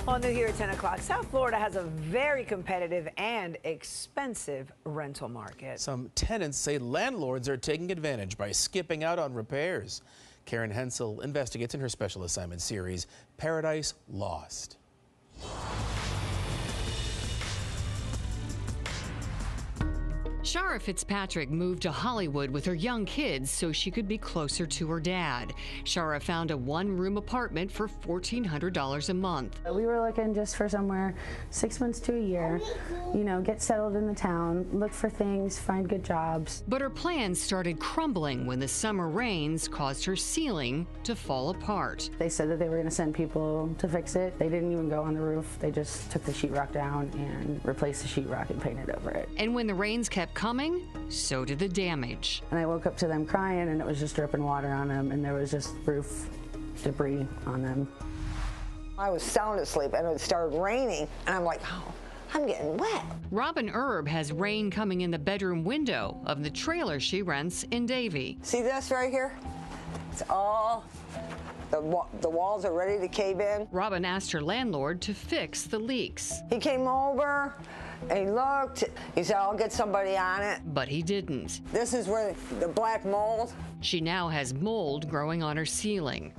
All new here at 10 o'clock. South Florida has a very competitive and expensive rental market. Some tenants say landlords are taking advantage by skipping out on repairs. Karen Hensel investigates in her special assignment series, Paradise Lost. Shara Fitzpatrick moved to Hollywood with her young kids so she could be closer to her dad. Shara found a one-room apartment for $1,400 a month. We were looking just for somewhere 6 months to a year, get settled in the town, look for things, find good jobs. But her plans started crumbling when the summer rains caused her ceiling to fall apart. They said that they were going to send people to fix it. They didn't even go on the roof. They just took the sheetrock down and replaced the sheetrock and painted over it. And when the rains kept coming, so did the damage. And I woke up to them crying, and it was just dripping water on them, and there was just roof debris on them. I was sound asleep, and it started raining, and I'm like, oh, I'm getting wet. Robin Erb has rain coming in the bedroom window of the trailer she rents in Davie. See this right here? It's all, the walls are ready to cave in. Robin asked her landlord to fix the leaks. He came over, and he looked. He said, I'll get somebody on it. But he didn't. This is where the black mold. She now has mold growing on her ceiling.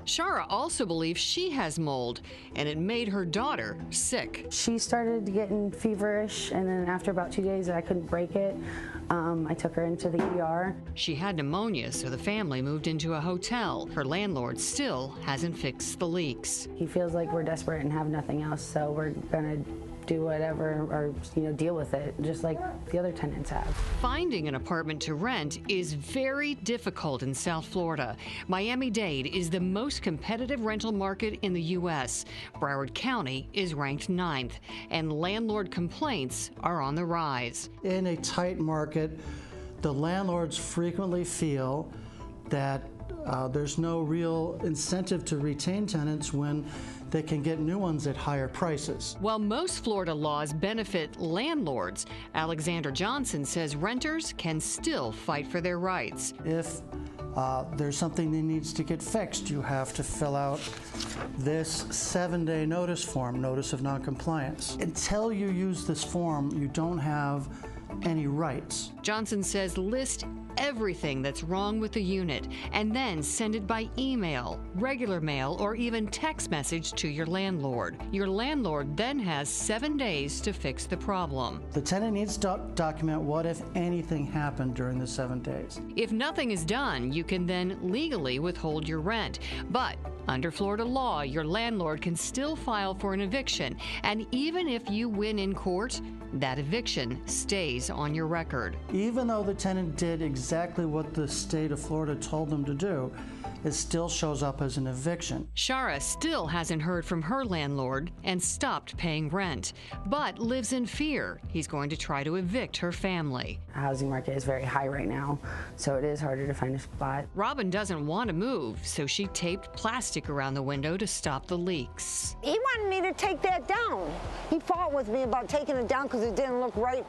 Shara also believes she has mold, and it made her daughter sick. She started getting feverish, and then after about 2 days, I couldn't break it. I took her into the ER. She had pneumonia, so the family moved into a hotel. Her landlord still hasn't fixed the leaks. He feels like we're desperate and have nothing else, so we're gonna do whatever or deal with it, just like the other tenants have. Finding an apartment to rent is very difficult in South Florida. Miami-Dade is the most competitive rental market in the U.S. Broward County is ranked 9th, and landlord complaints are on the rise. In a tight market, the landlords frequently feel that there's no real incentive to retain tenants when they can get new ones at higher prices. While most Florida laws benefit landlords, Alexander Johnson says renters can still fight for their rights. If there's something that needs to get fixed, you have to fill out this 7-day notice form, notice of noncompliance. Until you use this form, you don't have any rights. Johnson says list everything that's wrong with the unit and then send it by email, regular mail, or even text message to your landlord. Your landlord then has 7 days to fix the problem. The tenant needs to document what, if anything, happened during the 7 days. If nothing is done, you can then legally withhold your rent. But under Florida law, your landlord can still file for an eviction, and even if you win in court, that eviction stays on your record. Even though the tenant did exactly what the state of Florida told them to do, it still shows up as an eviction. Shara still hasn't heard from her landlord and stopped paying rent, but lives in fear he's going to try to evict her family. The housing market is very high right now, so it is harder to find a spot. Robin doesn't want to move, so she taped plastic around the window to stop the leaks. He wanted me to take that down. He fought with me about taking it down because it didn't look right.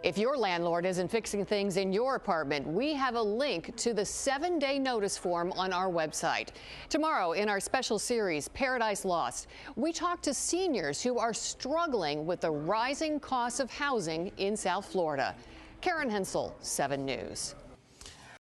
If your landlord isn't fixing things in your apartment, we have a link to the 7-day notice form on our website. Tomorrow, in our special series, Paradise Lost, we talk to seniors who are struggling with the rising costs of housing in South Florida. Karen Hensel, 7 News.